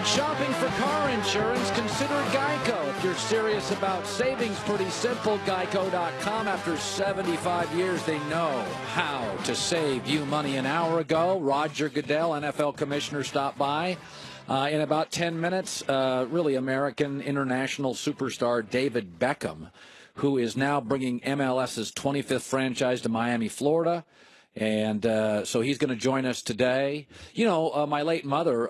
Shopping for car insurance, consider Geico. If you're serious about savings, pretty simple. Geico.com. After 75 years, they know how to save you money. An hour ago, Roger Goodell, NFL commissioner, stopped by. In about 10 minutes, really American international superstar David Beckham, who is now bringing MLS's 25th franchise to Miami, Florida. And so he's going to join us today. You know, my late mother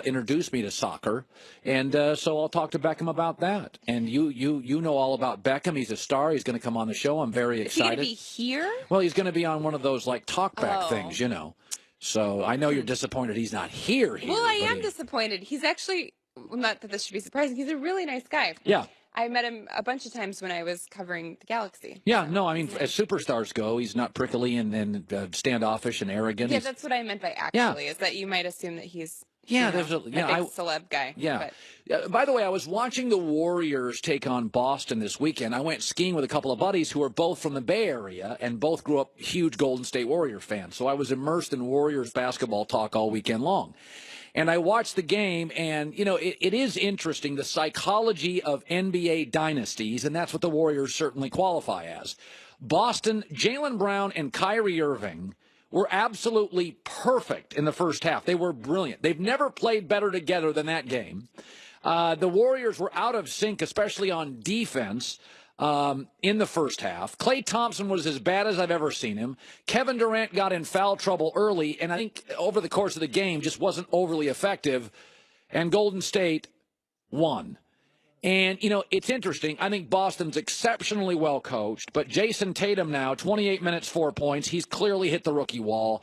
introduced me to soccer, and so I'll talk to Beckham about that. And you know all about Beckham. He's a star. He's going to come on the show. I'm very excited. Is he going to be here? Well, he's going to be on one of those, like, talkback things, you know. So I know you're disappointed he's not here. Well, I am disappointed. He's actually, well, not that this should be surprising, he's a really nice guy. Yeah. I met him a bunch of times when I was covering the Galaxy. Yeah, no, I mean, as superstars go, he's not prickly and standoffish and arrogant. Yeah, that's what I meant by actually, is that you might assume that he's a big celeb guy. Yeah. By the way, I was watching the Warriors take on Boston this weekend. I went skiing with a couple of buddies who are both from the Bay Area and both grew up huge Golden State Warrior fans. So I was immersed in Warriors basketball talk all weekend long. And I watched the game, and, you know, it is interesting, the psychology of NBA dynasties, and that's what the Warriors certainly qualify as. Boston, Jaylen Brown and Kyrie Irving were absolutely perfect in the first half. They were brilliant. They've never played better together than that game. The Warriors were out of sync, especially on defense. In the first half. Klay Thompson was as bad as I've ever seen him. Kevin Durant got in foul trouble early, and I think over the course of the game just wasn't overly effective, and Golden State won. And, you know, it's interesting. I think Boston's exceptionally well coached, but Jason Tatum now, 28 minutes, 4 points. He's clearly hit the rookie wall.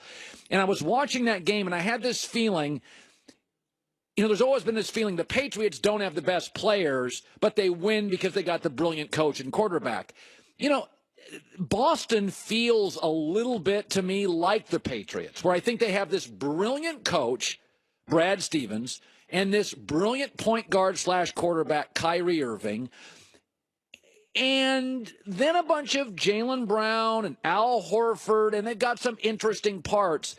And I was watching that game, and I had this feeling, you know, there's always been this feeling the Patriots don't have the best players, but they win because they got the brilliant coach and quarterback. You know, Boston feels a little bit to me like the Patriots, where I think they have this brilliant coach, Brad Stevens, and this brilliant point guard / quarterback, Kyrie Irving, and then a bunch of Jaylen Brown and Al Horford, and they've got some interesting parts.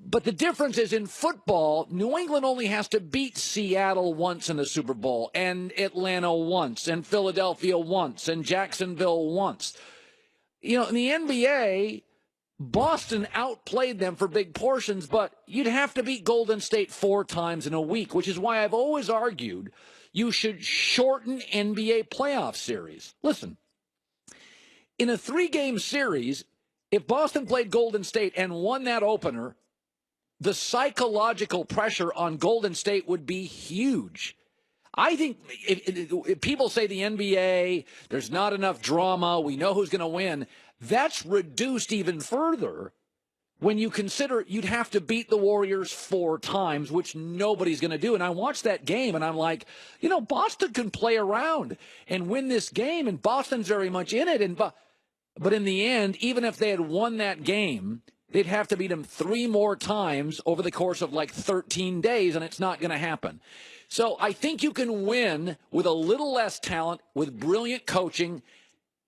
But the difference is in football, New England only has to beat Seattle once in the Super Bowl, and Atlanta once, and Philadelphia once, and Jacksonville once. You know, in the NBA, Boston outplayed them for big portions, but you'd have to beat Golden State 4 times in a week, which is why I've always argued you should shorten NBA playoff series. Listen, in a 3-game series, if Boston played Golden State and won that opener, the psychological pressure on Golden State would be huge. I think if people say the NBA, there's not enough drama, we know who's going to win, that's reduced even further when you consider you'd have to beat the Warriors 4 times, which nobody's going to do. And I watched that game, and I'm like, you know, Boston can play around and win this game, and Boston's very much in it. But in the end, even if they had won that game, they'd have to beat them 3 more times over the course of like 13 days, and it's not going to happen. So I think you can win with a little less talent, with brilliant coaching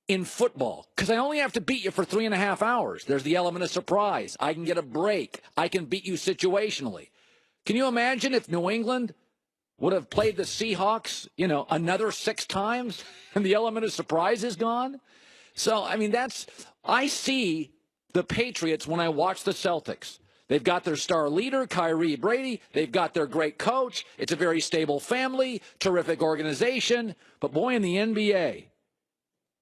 in football, because I only have to beat you for 3.5 hours. There's the element of surprise. I can get a break. I can beat you situationally. Can you imagine if New England would have played the Seahawks, you know, another 6 times, and the element of surprise is gone? So, I mean, I see the Patriots when I watch the Celtics. They've got their star leader, Kyrie Brady. They've got their great coach. It's a very stable family, terrific organization. But boy, in the NBA,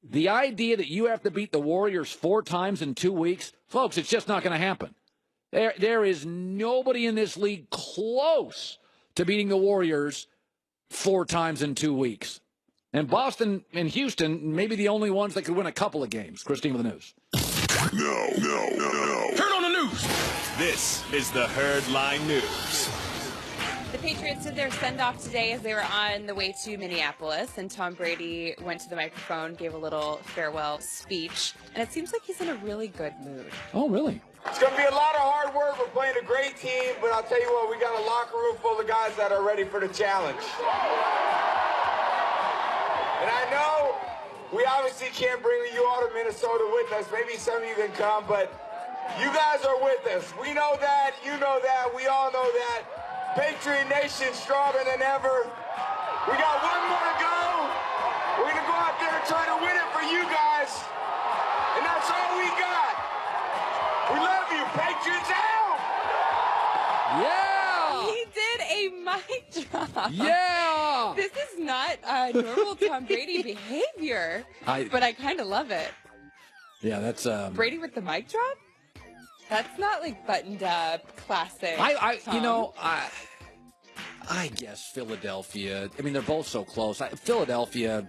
the idea that you have to beat the Warriors 4 times in 2 weeks, folks, it's just not going to happen. There is nobody in this league close to beating the Warriors 4 times in 2 weeks. And Boston and Houston may be the only ones that could win a couple of games. Christine with the news. No. Turn on the news. This is the Herdline News. The Patriots did their send-off today as they were on the way to Minneapolis, and Tom Brady went to the microphone, gave a little farewell speech, and it seems like he's in a really good mood. Oh, really? It's going to be a lot of hard work. We're playing a great team, but I'll tell you what, we got a locker room full of guys that are ready for the challenge. And I know we obviously can't bring you all to Minnesota with us. Maybe some of you can come, but you guys are with us. We know that. You know that. We all know that. Patriot Nation stronger than ever. We got one more to go. We're going to go out there and try to win it for you guys. And that's all we got. We love you, Patriots out! Yeah! He did a mic drop. Yeah! This is not normal Tom Brady behavior, but I kind of love it. Yeah, that's Brady with the mic drop? That's not like buttoned up, classic. Tom. I guess Philadelphia. I mean, they're both so close. Philadelphia.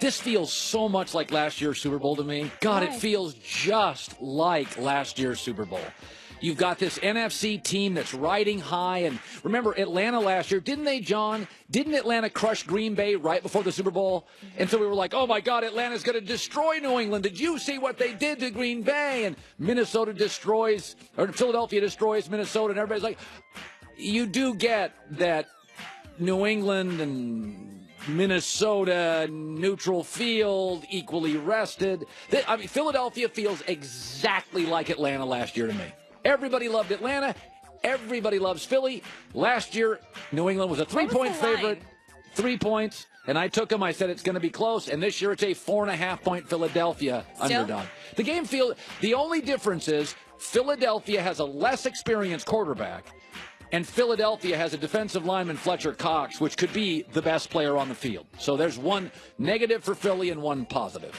This feels so much like last year's Super Bowl to me. God, it feels just like last year's Super Bowl. You've got this NFC team that's riding high. And remember, Atlanta last year, didn't they, John? Didn't Atlanta crush Green Bay right before the Super Bowl? And so we were like, oh, my God, Atlanta's going to destroy New England. Did you see what they did to Green Bay? And Philadelphia destroys Minnesota. And everybody's like, you do get that New England and Minnesota, neutral field, equally rested. I mean, Philadelphia feels exactly like Atlanta last year to me. Everybody loved Atlanta. Everybody loves Philly. Last year, New England was a 3-point favorite. 3 points. And I took them. I said it's going to be close. And this year it's a 4.5-point Philadelphia underdog. The only difference is Philadelphia has a less experienced quarterback. And Philadelphia has a defensive lineman, Fletcher Cox, which could be the best player on the field. So there's one negative for Philly and one positive.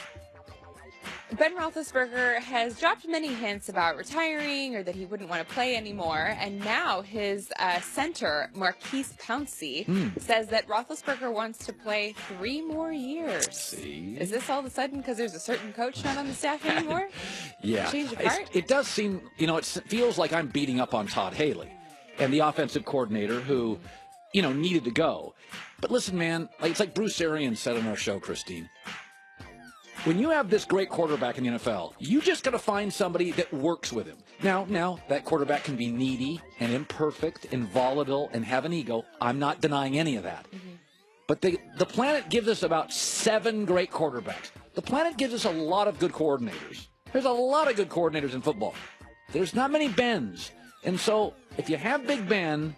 Ben Roethlisberger has dropped many hints about retiring or that he wouldn't want to play anymore. And now his center, Marquise Pouncey, says that Roethlisberger wants to play 3 more years. See? Is this all of a sudden because there's a certain coach not on the staff anymore? Yeah. Change of heart? It does seem, it feels like I'm beating up on Todd Haley and the offensive coordinator who, needed to go. But listen, man, it's like Bruce Arians said on our show, Christine. When you have this great quarterback in the NFL, you just got to find somebody that works with him. Now, that quarterback can be needy and imperfect and volatile and have an ego. I'm not denying any of that. Mm-hmm. But the planet gives us about 7 great quarterbacks. The planet gives us a lot of good coordinators. There's a lot of good coordinators in football. There's not many Bens. And so if you have Big Ben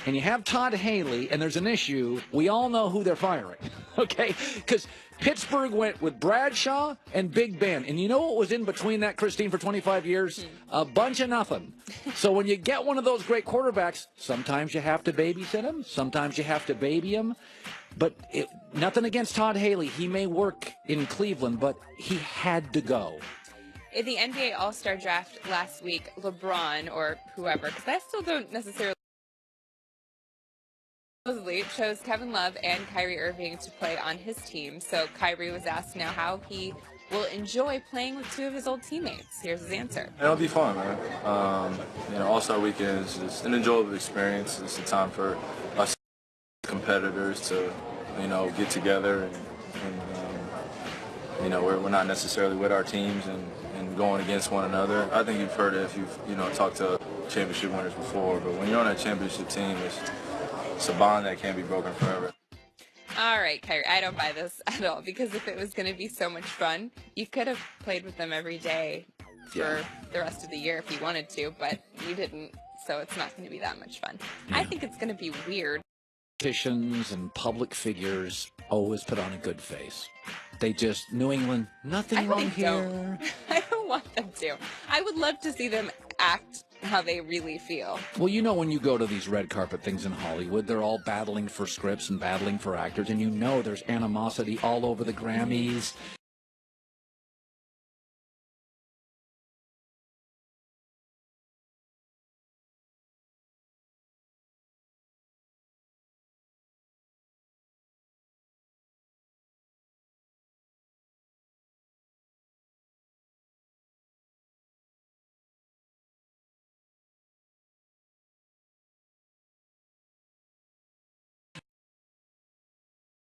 and you have Todd Haley and there's an issue, we all know who they're firing, okay? Because Pittsburgh went with Bradshaw and Big Ben. And you know what was in between that, Christine, for 25 years? A bunch of nothing. So when you get one of those great quarterbacks, sometimes you have to babysit him. Sometimes you have to baby him. But nothing against Todd Haley. He may work in Cleveland, but he had to go. In the NBA All-Star Draft last week, LeBron, or whoever, because I still don't necessarily supposedly chose Kevin Love and Kyrie Irving to play on his team. So Kyrie was asked now how he will enjoy playing with 2 of his old teammates. Here's his answer. It'll be fun, man. All-Star Weekend is just an enjoyable experience. It's a time for us competitors to, get together and we're not necessarily with our teams and going against one another. I think you've heard it if you've, talked to championship winners before, but when you're on that championship team, it's a bond that can't be broken forever. All right, Kyrie, I don't buy this at all, because if it was going to be so much fun, you could have played with them every day for the rest of the year if you wanted to, but you didn't, so it's not going to be that much fun. Yeah. I think it's going to be weird. Politicians and public figures always put on a good face. They just, New England, nothing wrong here. I don't want them to. I would love to see them act how they really feel. Well, when you go to these red carpet things in Hollywood, they're all battling for scripts and battling for actors, and there's animosity all over the Grammys.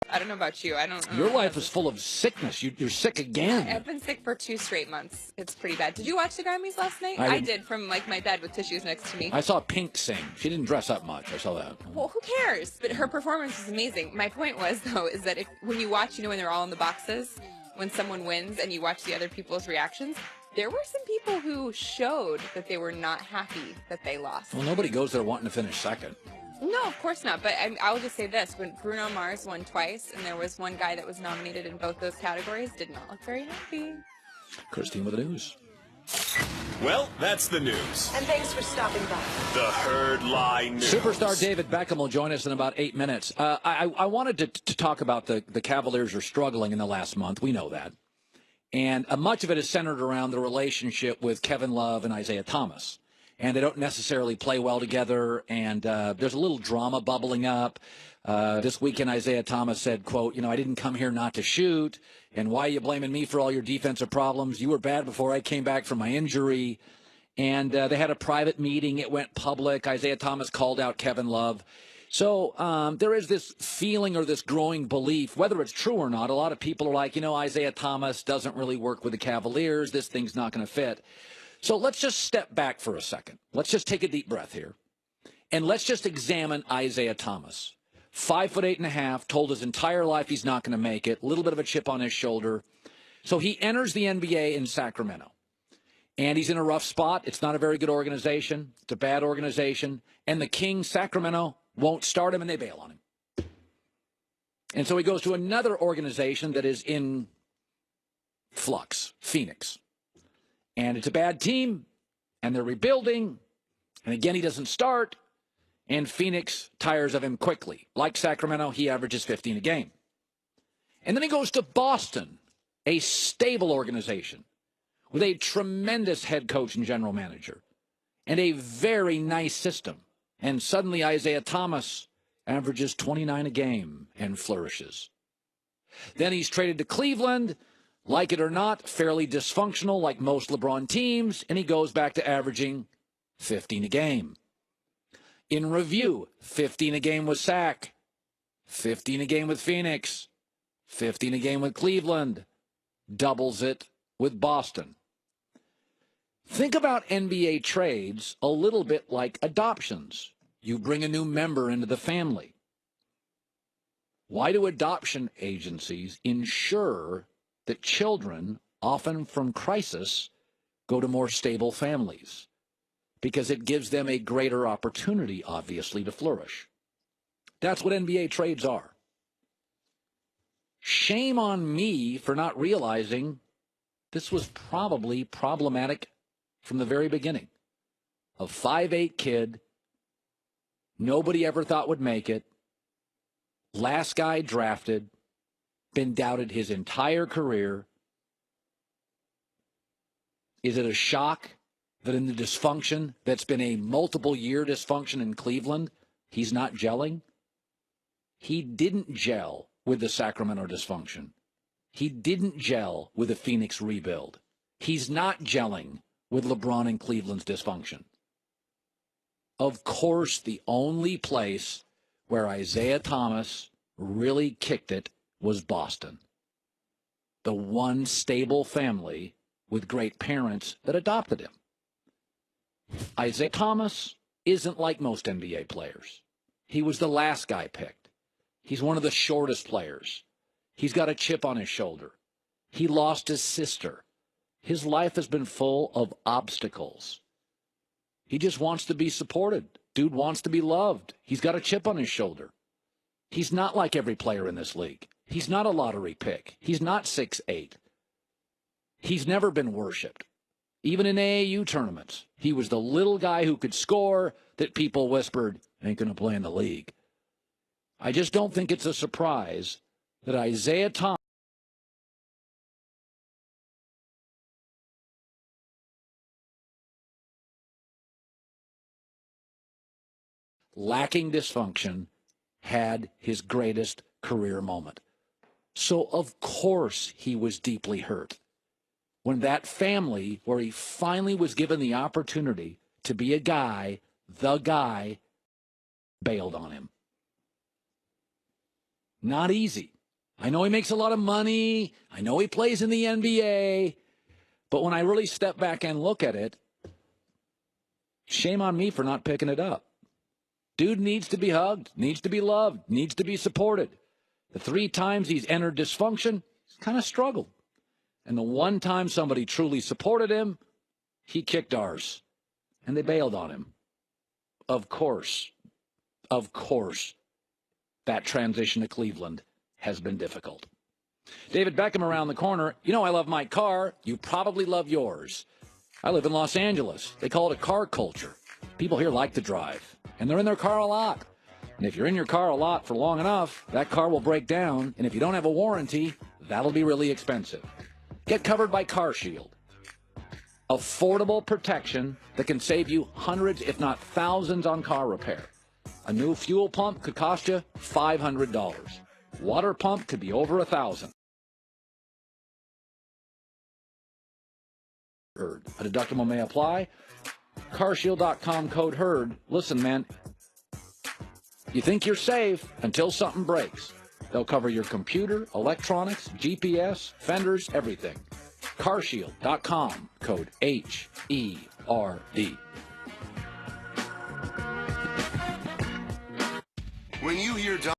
I don't know about you. Your life is full of sickness. You're sick again. I've been sick for 2 straight months. It's pretty bad. Did you watch the Grammys last night? I did, from my bed with tissues next to me. I saw Pink sing. She didn't dress up much. I saw that. Well, who cares? But her performance was amazing. My point was, though, is that when you watch, when they're all in the boxes, when someone wins and you watch the other people's reactions, there were some people who showed that they were not happy that they lost. Well, nobody goes there wanting to finish second. No, of course not. But I'll just say this. When Bruno Mars won twice, and there was one guy that was nominated in both those categories, did not look very happy. Christine with the news. Well, that's the news. And thanks for stopping by. The Herd Line News. Superstar David Beckham will join us in about 8 minutes. I wanted to talk about the Cavaliers are struggling in the last month. We know that. And much of it is centered around the relationship with Kevin Love and Isaiah Thomas. And they don't necessarily play well together, and there's a little drama bubbling up. This weekend, Isaiah Thomas said, quote, I didn't come here not to shoot, and why are you blaming me for all your defensive problems? You were bad before I came back from my injury. And they had a private meeting. It went public. Isaiah Thomas called out Kevin Love. So there is this feeling or this growing belief, whether it's true or not. A lot of people are like, Isaiah Thomas doesn't really work with the Cavaliers. This thing's not going to fit. So let's just step back for a second. Let's just take a deep breath here. And let's just examine Isaiah Thomas. 5'8.5", told his entire life he's not going to make it. A little bit of a chip on his shoulder. So he enters the NBA in Sacramento. And he's in a rough spot. It's not a very good organization. It's a bad organization. And the Kings, Sacramento, won't start him, and they bail on him. And so he goes to another organization that is in flux, Phoenix. And it's a bad team, and they're rebuilding. And again, he doesn't start, and Phoenix tires of him quickly. Like Sacramento, he averages 15 a game. And then he goes to Boston, a stable organization with a tremendous head coach and general manager and a very nice system. And suddenly Isaiah Thomas averages 29 a game and flourishes. Then he's traded to Cleveland. Like it or not, fairly dysfunctional like most LeBron teams, and he goes back to averaging 15 a game. In review, 15 a game with Sac, 15 a game with Phoenix, 15 a game with Cleveland, doubles it with Boston. Think about NBA trades a little bit like adoptions. You bring a new member into the family. Why do adoption agencies ensure that children, often from crisis, go to more stable families? Because it gives them a greater opportunity, obviously, to flourish. That's what NBA trades are. Shame on me for not realizing this was probably problematic from the very beginning. A 5'8" kid, nobody ever thought would make it, last guy drafted, been doubted his entire career. Is it a shock that in the dysfunction that's been a multiple-year dysfunction in Cleveland, he's not gelling? He didn't gel with the Sacramento dysfunction. He didn't gel with the Phoenix rebuild. He's not gelling with LeBron and Cleveland's dysfunction. Of course, the only place where Isaiah Thomas really kicked it was Boston. The one stable family with great parents that adopted him. Isaiah Thomas isn't like most NBA players. He was the last guy picked. He's one of the shortest players. He's got a chip on his shoulder. He lost his sister. His life has been full of obstacles. He just wants to be supported. Dude wants to be loved. He's got a chip on his shoulder. He's not like every player in this league. He's not a lottery pick. He's not 6'8". He's never been worshipped. Even in AAU tournaments, he was the little guy who could score that people whispered, ain't going to play in the league. I just don't think it's a surprise that Isaiah Thomas lacking dysfunction had his greatest career moment. So, of course, he was deeply hurt when that family, where he finally was given the opportunity to be a guy, the guy, bailed on him. Not easy. I know he makes a lot of money. I know he plays in the NBA. But when I really step back and look at it, shame on me for not picking it up. Dude needs to be hugged, needs to be loved, needs to be supported. The 3 times he's entered dysfunction, he's kind of struggled. And the one time somebody truly supported him, he kicked ours. And they bailed on him. Of course, that transition to Cleveland has been difficult. David Beckham around the corner. You know I love my car. You probably love yours. I live in Los Angeles. They call it a car culture. People here like to drive, and they're in their car a lot. And if you're in your car a lot for long enough, that car will break down, and if you don't have a warranty, that'll be really expensive. Get covered by CarShield. Affordable protection that can save you hundreds, if not thousands, on car repair. A new fuel pump could cost you $500. Water pump could be over $1,000. A deductible may apply. CarShield.com code HERD. Listen, man, you think you're safe until something breaks. They'll cover your computer, electronics, GPS, fenders, everything. CarShield.com code HERD. When you hear